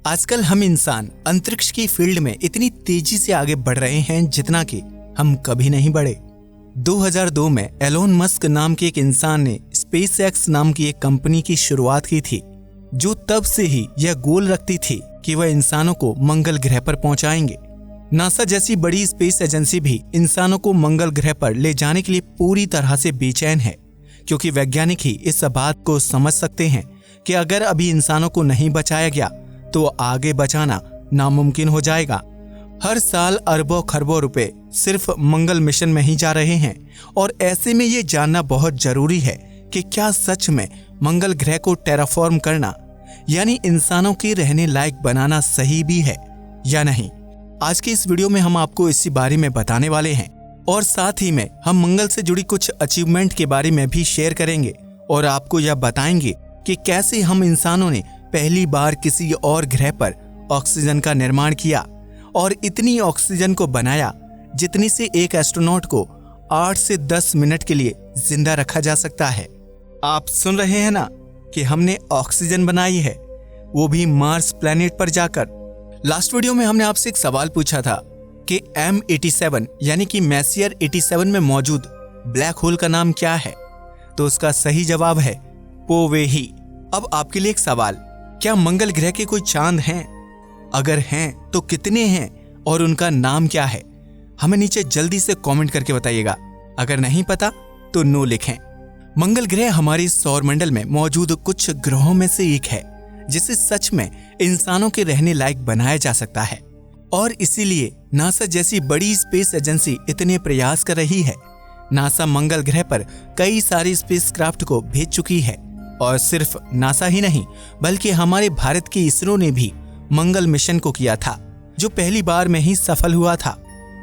आजकल हम इंसान अंतरिक्ष की फील्ड में इतनी तेजी से आगे बढ़ रहे हैं जितना कि हम कभी नहीं बढ़े। 2002 में एलोन मस्क नाम के एक इंसान ने स्पेसएक्स नाम की एक कंपनी की शुरुआत की थी, जो तब से ही यह गोल रखती थी कि वह इंसानों को मंगल ग्रह पर पहुंचाएंगे। नासा जैसी बड़ी स्पेस एजेंसी भी इंसानों को मंगल ग्रह पर ले जाने के लिए पूरी तरह से बेचैन है, क्योंकि वैज्ञानिक ही इस बात को समझ सकते हैं कि अगर अभी इंसानों को नहीं बचाया गया तो आगे बचाना नामुमकिन हो जाएगा। हर साल अरबों खरबों रुपए सिर्फ मंगल मिशन में ही जा रहे हैं और ऐसे में ये जानना बहुत जरूरी है कि क्या सच में मंगल ग्रह को टेराफॉर्म करना यानी इंसानों के रहने लायक बनाना सही भी है या नहीं। आज के इस वीडियो में हम आपको इसी बारे में बताने वाले हैं और साथ ही में हम मंगल से जुड़ी कुछ अचीवमेंट के बारे में भी शेयर करेंगे और आपको यह बताएंगे कि कैसे हम इंसानों ने पहली बार किसी और ग्रह पर ऑक्सीजन का निर्माण किया और इतनी ऑक्सीजन को बनाया जितनी से एक एस्ट्रोनॉट को 8 से 10 मिनट के लिए जिंदा रखा जा सकता है। आप सुन रहे हैं ना कि हमने ऑक्सीजन बनाई है, वो भी मार्स प्लैनेट पर जाकर। लास्ट वीडियो में हमने आपसे एक सवाल पूछा था कि M87 यानी कि मैसियर 87 में मौजूद ब्लैक होल का नाम क्या है, तो उसका सही जवाब है पोवेही। अब आपके लिए एक सवाल, क्या मंगल ग्रह के कोई चांद हैं? अगर हैं तो कितने हैं और उनका नाम क्या है? हमें नीचे जल्दी से कमेंट करके बताइएगा। अगर नहीं पता तो नो लिखें। मंगल ग्रह हमारे सौरमंडल में मौजूद कुछ ग्रहों में से एक है जिसे सच में इंसानों के रहने लायक बनाया जा सकता है और इसीलिए नासा जैसी बड़ी स्पेस एजेंसी इतने प्रयास कर रही है। नासा मंगल ग्रह पर कई सारी स्पेसक्राफ्ट को भेज चुकी है और सिर्फ नासा ही नहीं बल्कि हमारे भारत की इसरो ने भी मंगल मिशन को किया था, जो पहली बार में ही सफल हुआ था।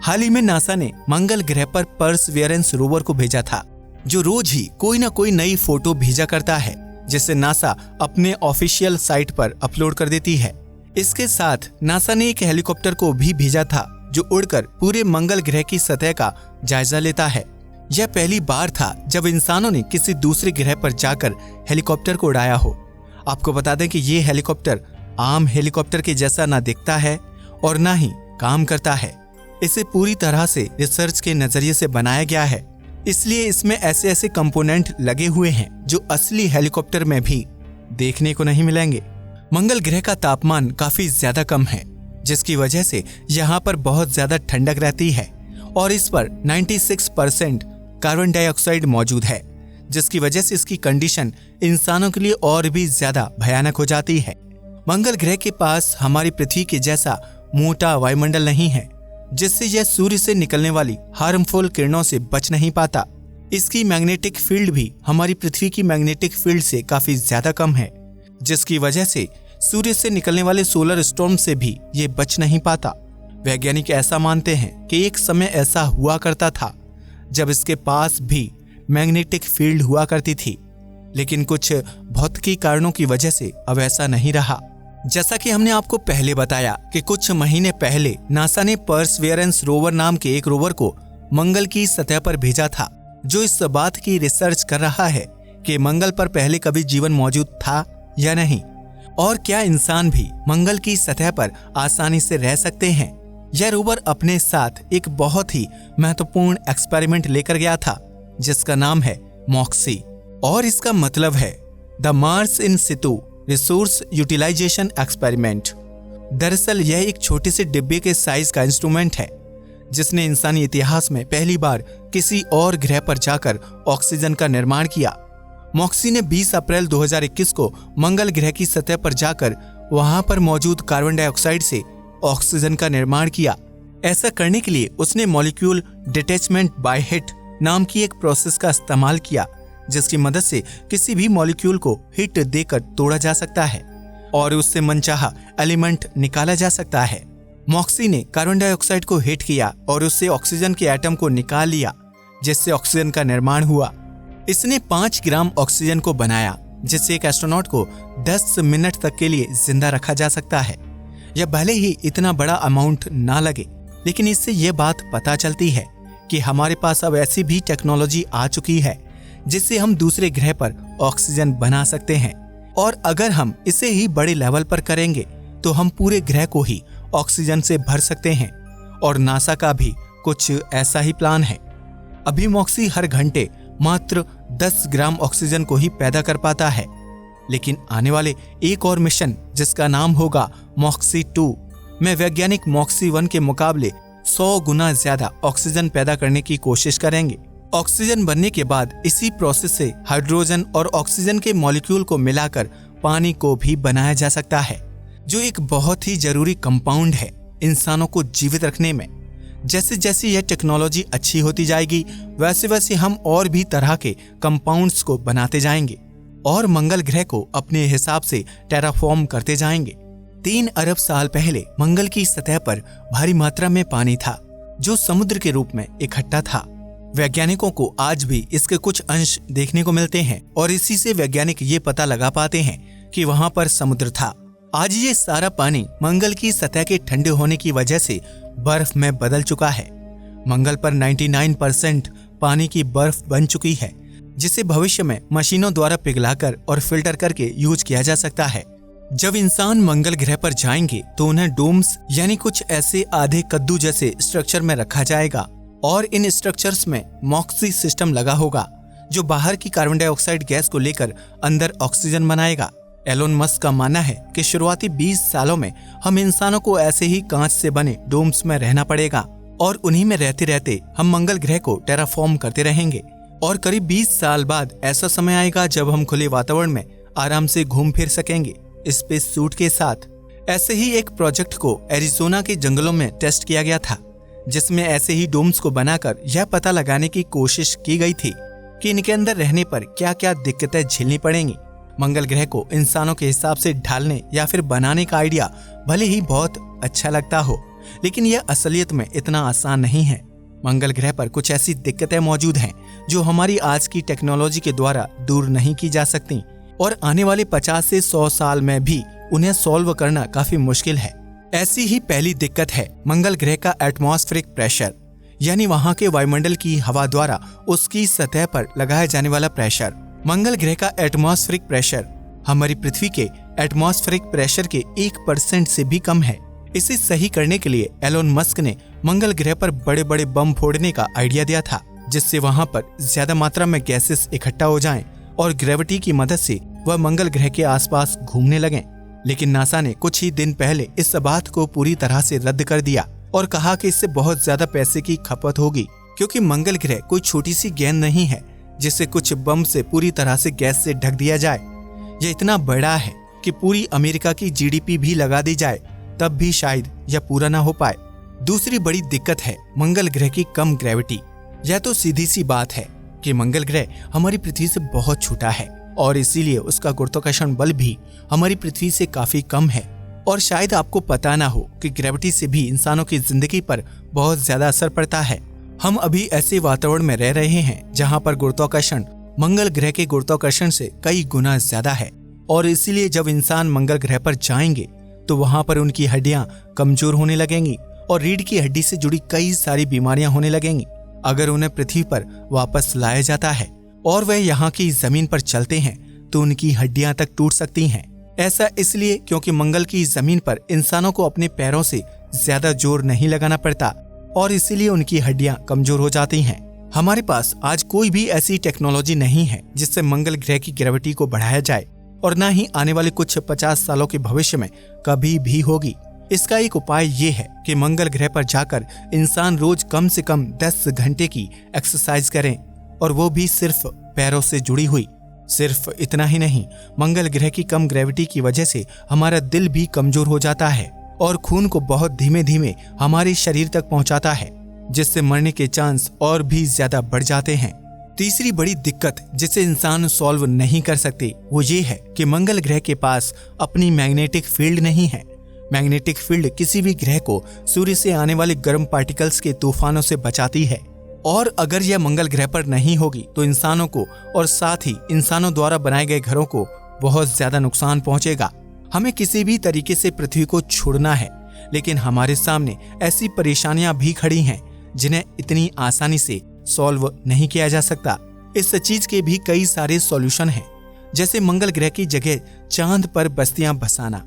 हाल ही में नासा ने मंगल ग्रह पर परसेवरेंस रोवर को भेजा था, जो रोज ही कोई ना कोई नई फोटो भेजा करता है जिसे नासा अपने ऑफिशियल साइट पर अपलोड कर देती है। इसके साथ नासा ने एक हेलीकॉप्टर को भी भेजा था जो उड़कर पूरे मंगल ग्रह की सतह का जायजा लेता है। यह पहली बार था जब इंसानों ने किसी दूसरे ग्रह पर जाकर हेलीकॉप्टर को उड़ाया हो। आपको बता दें कि ये हेलीकॉप्टर आम हेलीकॉप्टर के जैसा ना दिखता है और ना ही काम करता है। इसे पूरी तरह से रिसर्च के नजरिए से बनाया गया है, इसलिए इसमें ऐसे ऐसे कंपोनेंट लगे हुए हैं जो असली हेलीकॉप्टर में भी देखने को नहीं मिलेंगे। मंगल ग्रह का तापमान काफी ज्यादा कम है, जिसकी वजह से यहाँ पर बहुत ज्यादा ठंडक रहती है और इस पर 96% कार्बन डाइऑक्साइड मौजूद है, जिसकी वजह से इसकी कंडीशन इंसानों के लिए और भी ज्यादा भयानक हो जाती है। मंगल ग्रह के पास हमारी पृथ्वी के जैसा मोटा वायुमंडल नहीं है, जिससे यह सूर्य से निकलने वाली हार्मफुल किरणों से बच नहीं पाता। इसकी मैग्नेटिक फील्ड भी हमारी पृथ्वी की मैग्नेटिक फील्ड से काफी ज्यादा कम है, जिसकी वजह से सूर्य से निकलने वाले सोलर स्टॉर्म से भी ये बच नहीं पाता। वैज्ञानिक ऐसा मानते हैं कि एक समय ऐसा हुआ करता था जब इसके पास भी मैग्नेटिक फील्ड हुआ करती थी, लेकिन कुछ भौतिकी कारणों की वजह से अब ऐसा नहीं रहा। जैसा कि हमने आपको पहले बताया कि कुछ महीने पहले नासा ने परसेवरेंस रोवर नाम के एक रोवर को मंगल की सतह पर भेजा था, जो इस बात की रिसर्च कर रहा है कि मंगल पर पहले कभी जीवन मौजूद था या नहीं और क्या इंसान भी मंगल की सतह पर आसानी से रह सकते हैं। यह रोवर अपने साथ एक बहुत ही महत्वपूर्ण एक्सपेरिमेंट लेकर गया था जिसका नाम है मॉक्सी और इसका मतलब है the Mars in situ resource utilisation experiment. दरअसल यह एक छोटे से डिब्बे के साइज का इंस्ट्रूमेंट है जिसने इंसानी इतिहास में पहली बार किसी और ग्रह पर जाकर ऑक्सीजन का निर्माण किया। मॉक्सी ने 20 अप्रैल 2021 को मंगल ग्रह की सतह पर जाकर वहां पर मौजूद कार्बन डाइऑक्साइड से ऑक्सीजन का निर्माण किया। ऐसा करने के लिए उसने मॉलिक्यूल डिटैचमेंट बाय हिट नाम की एक प्रोसेस का इस्तेमाल किया, जिसकी मदद से किसी भी मॉलिक्यूल को हिट देकर तोड़ा जा सकता है और उससे मनचाहा एलिमेंट निकाला जा सकता है। मॉक्सी ने कार्बन डाइऑक्साइड को हिट किया और उससे ऑक्सीजन के एटम को निकाल लिया, जिससे ऑक्सीजन का निर्माण हुआ। इसने 5 ग्राम ऑक्सीजन को बनाया, जिससे एक एस्ट्रोनॉट को 10 मिनट तक के लिए जिंदा रखा जा सकता है। यह भले ही इतना बड़ा अमाउंट ना लगे, लेकिन इससे यह बात पता चलती है कि हमारे पास अब ऐसी भी टेक्नोलॉजी आ चुकी है जिससे हम दूसरे ग्रह पर ऑक्सीजन बना सकते हैं और अगर हम इसे ही बड़े लेवल पर करेंगे तो हम पूरे ग्रह को ही ऑक्सीजन से भर सकते हैं। और नासा का भी कुछ ऐसा ही प्लान है। अभी मॉक्सी हर घंटे मात्र 10 ग्राम ऑक्सीजन को ही पैदा कर पाता है, लेकिन आने वाले एक और मिशन जिसका नाम होगा मॉक्सी 2 में वैज्ञानिक मॉक्सी 1 के मुकाबले 100 गुना ज्यादा ऑक्सीजन पैदा करने की कोशिश करेंगे। ऑक्सीजन बनने के बाद इसी प्रोसेस से हाइड्रोजन और ऑक्सीजन के मॉलिक्यूल को मिलाकर पानी को भी बनाया जा सकता है, जो एक बहुत ही जरूरी कंपाउंड है इंसानों को जीवित रखने में। जैसे जैसे यह टेक्नोलॉजी अच्छी होती जाएगी, वैसे वैसे हम और भी तरह के कंपाउंड्स को बनाते जाएंगे और मंगल ग्रह को अपने हिसाब से टेराफॉर्म करते जाएंगे। 3 अरब साल पहले मंगल की सतह पर भारी मात्रा में पानी था, जो समुद्र के रूप में इकट्ठा था। वैज्ञानिकों को आज भी इसके कुछ अंश देखने को मिलते हैं और इसी से वैज्ञानिक ये पता लगा पाते हैं कि वहां पर समुद्र था। आज ये सारा पानी मंगल की सतह के ठंडे होने की वजह से बर्फ में बदल चुका है। मंगल पर 99% पानी की बर्फ बन चुकी है, जिसे भविष्य में मशीनों द्वारा पिघलाकर और फिल्टर करके यूज किया जा सकता है। जब इंसान मंगल ग्रह पर जाएंगे तो उन्हें डोम्स यानी कुछ ऐसे आधे कद्दू जैसे स्ट्रक्चर में रखा जाएगा और इन स्ट्रक्चर्स में मॉक्सी सिस्टम लगा होगा, जो बाहर की कार्बन डाइऑक्साइड गैस को लेकर अंदर ऑक्सीजन बनाएगा। एलोन मस्क का मानना है कि शुरुआती 20 सालों में हम इंसानों को ऐसे ही कांच से बने डोम्स में रहना पड़ेगा और उन्हीं में रहते रहते हम मंगल ग्रह को टेराफॉर्म करते रहेंगे। और करीब 20 साल बाद ऐसा समय आएगा जब हम खुले वातावरण में आराम से घूम फिर सकेंगे स्पेस सूट के साथ। ऐसे ही एक प्रोजेक्ट को एरिज़ोना के जंगलों में टेस्ट किया गया था, जिसमें ऐसे ही डोम्स को बनाकर यह पता लगाने की कोशिश की गई थी कि इनके अंदर रहने पर क्या क्या दिक्कतें झेलनी पड़ेंगी। मंगल ग्रह को इंसानों के हिसाब से ढालने या फिर बनाने का आइडिया भले ही बहुत अच्छा लगता हो, लेकिन यह असलियत में इतना आसान नहीं है। मंगल ग्रह पर कुछ ऐसी दिक्कतें मौजूद हैं जो हमारी आज की टेक्नोलॉजी के द्वारा दूर नहीं की जा सकती और आने वाले 50 से 100 साल में भी उन्हें सॉल्व करना काफी मुश्किल है। ऐसी ही पहली दिक्कत है मंगल ग्रह का एटमॉस्फेरिक प्रेशर, यानी वहां के वायुमंडल की हवा द्वारा उसकी सतह पर लगाया जाने वाला प्रेशर। मंगल ग्रह का एटमॉस्फेरिक प्रेशर हमारी पृथ्वी के एटमॉस्फेरिक प्रेशर के 1% से भी कम है। इसे सही करने के लिए एलोन मस्क ने मंगल ग्रह पर बड़े बड़े बम फोड़ने का आइडिया दिया था, जिससे वहां पर ज्यादा मात्रा में गैसेस इकट्ठा हो जाएं और ग्रेविटी की मदद से वह मंगल ग्रह के आसपास घूमने लगें। लेकिन नासा ने कुछ ही दिन पहले इस बात को पूरी तरह से रद्द कर दिया और कहा कि इससे बहुत ज्यादा पैसे की खपत होगी, क्योंकि मंगल ग्रह कोई छोटी सी गेंद नहीं है जिसे कुछ बम से पूरी तरह से गैस से ढक दिया जाए। यह इतना बड़ा है कि पूरी अमेरिका की जीडीपी भी लगा दी जाए तब भी शायद यह पूरा ना हो पाए। दूसरी बड़ी दिक्कत है मंगल ग्रह की कम ग्रेविटी। यह तो सीधी सी बात है कि मंगल ग्रह हमारी पृथ्वी से बहुत छोटा है और इसीलिए उसका गुरुत्वाकर्षण बल भी हमारी पृथ्वी से काफी कम है। और शायद आपको पता ना हो कि ग्रेविटी से भी इंसानों की जिंदगी पर बहुत ज्यादा असर पड़ता है। हम अभी ऐसे वातावरण में रह रहे हैं जहां पर गुरुत्वाकर्षण मंगल ग्रह के गुरुत्वाकर्षण से कई गुना ज्यादा है और इसीलिए जब इंसान मंगल ग्रह पर जाएंगे तो वहां पर उनकी हड्डियां कमजोर होने लगेंगी और रीढ़ की हड्डी से जुड़ी कई सारी बीमारियां होने लगेंगी। अगर उन्हें पृथ्वी पर वापस लाया जाता है और वह यहाँ की जमीन पर चलते हैं तो उनकी हड्डियां तक टूट सकती हैं। ऐसा इसलिए क्योंकि मंगल की जमीन पर इंसानों को अपने पैरों से ज्यादा जोर नहीं लगाना पड़ता और इसीलिए उनकी हड्डियां कमजोर हो जाती हैं। हमारे पास आज कोई भी ऐसी टेक्नोलॉजी नहीं है जिससे मंगल ग्रह की ग्रेविटी को बढ़ाया जाए और न ही आने वाले कुछ 50 सालों के भविष्य में कभी भी होगी। इसका एक उपाय ये है कि मंगल ग्रह पर जाकर इंसान रोज कम से कम 10 घंटे की एक्सरसाइज करें और वो भी सिर्फ पैरों से जुड़ी हुई। सिर्फ इतना ही नहीं, मंगल ग्रह की कम ग्रेविटी की वजह से हमारा दिल भी कमजोर हो जाता है और खून को बहुत धीमे धीमे हमारे शरीर तक पहुंचाता है, जिससे मरने के चांस और भी ज्यादा बढ़ जाते हैं। तीसरी बड़ी दिक्कत जिसे इंसान सॉल्व नहीं कर सकते वो ये है कि मंगल ग्रह के पास अपनी मैग्नेटिक फील्ड नहीं है। मैग्नेटिक फील्ड किसी भी ग्रह को सूर्य से आने वाले गर्म पार्टिकल्स के तूफानों से बचाती है और अगर यह मंगल ग्रह पर नहीं होगी तो इंसानों को और साथ ही इंसानों द्वारा बनाए गए घरों को बहुत ज्यादा नुकसान पहुंचेगा। हमें किसी भी तरीके से पृथ्वी को छोड़ना है, लेकिन हमारे सामने ऐसी परेशानियां भी खड़ी हैं जिन्हें इतनी आसानी से सॉल्व नहीं किया जा सकता। इस चीज के भी कई सारे सॉल्यूशन हैं, जैसे मंगल ग्रह की जगह चांद पर बस्तियां बसाना,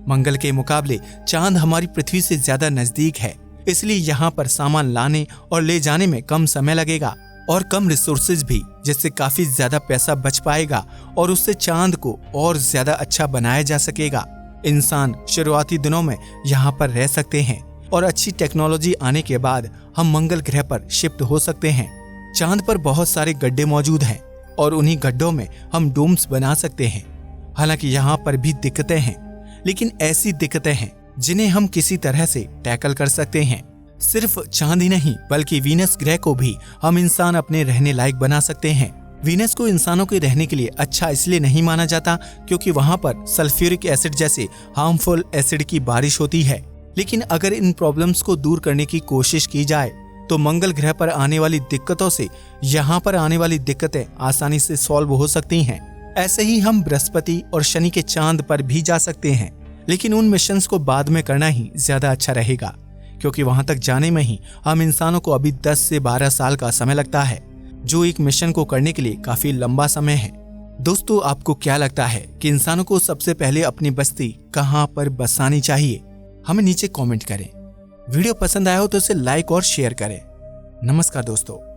मंगल के मुकाबले चांद हमारी पृथ्वी से ज्यादा नजदीक है, इसलिए यहाँ पर सामान लाने और ले जाने में कम समय लगेगा और कम रिसोर्सेज भी, जिससे काफी ज्यादा पैसा बच पाएगा और उससे चांद को और ज्यादा अच्छा बनाया जा सकेगा। इंसान शुरुआती दिनों में यहाँ पर रह सकते हैं और अच्छी टेक्नोलॉजी आने के बाद हम मंगल ग्रह पर शिफ्ट हो सकते हैं। चांद पर बहुत सारे गड्ढे मौजूद हैं और उन्हीं गड्ढों में हम डोम्स बना सकते हैं। हालांकि यहाँ पर भी दिक्कतें हैं, लेकिन ऐसी दिक्कतें हैं जिन्हें हम किसी तरह से टैकल कर सकते हैं। सिर्फ चांद ही नहीं बल्कि वीनस ग्रह को भी हम इंसान अपने रहने लायक बना सकते हैं। वीनस को इंसानों के रहने के लिए अच्छा इसलिए नहीं माना जाता क्योंकि वहाँ पर सल्फ्यूरिक एसिड जैसे हार्मफुल एसिड की बारिश होती है। लेकिन अगर इन प्रॉब्लम्स को दूर करने की कोशिश की जाए तो मंगल ग्रह पर आने वाली दिक्कतों से यहाँ पर आने वाली दिक्कतें आसानी से सॉल्व हो सकती हैं। ऐसे ही हम बृहस्पति और शनि के चांद पर भी जा सकते हैं, लेकिन उन मिशंस को बाद में करना ही ज्यादा अच्छा रहेगा क्योंकि वहां तक जाने में ही हम इंसानों को अभी 10 से 12 साल का समय लगता है, जो एक मिशन को करने के लिए काफी लंबा समय है। दोस्तों, आपको क्या लगता है कि इंसानों को सबसे पहले अपनी बस्ती कहाँ पर बसानी चाहिए? हमें नीचे कमेंट करें। वीडियो पसंद आया हो तो इसे लाइक और शेयर करें। नमस्कार दोस्तों।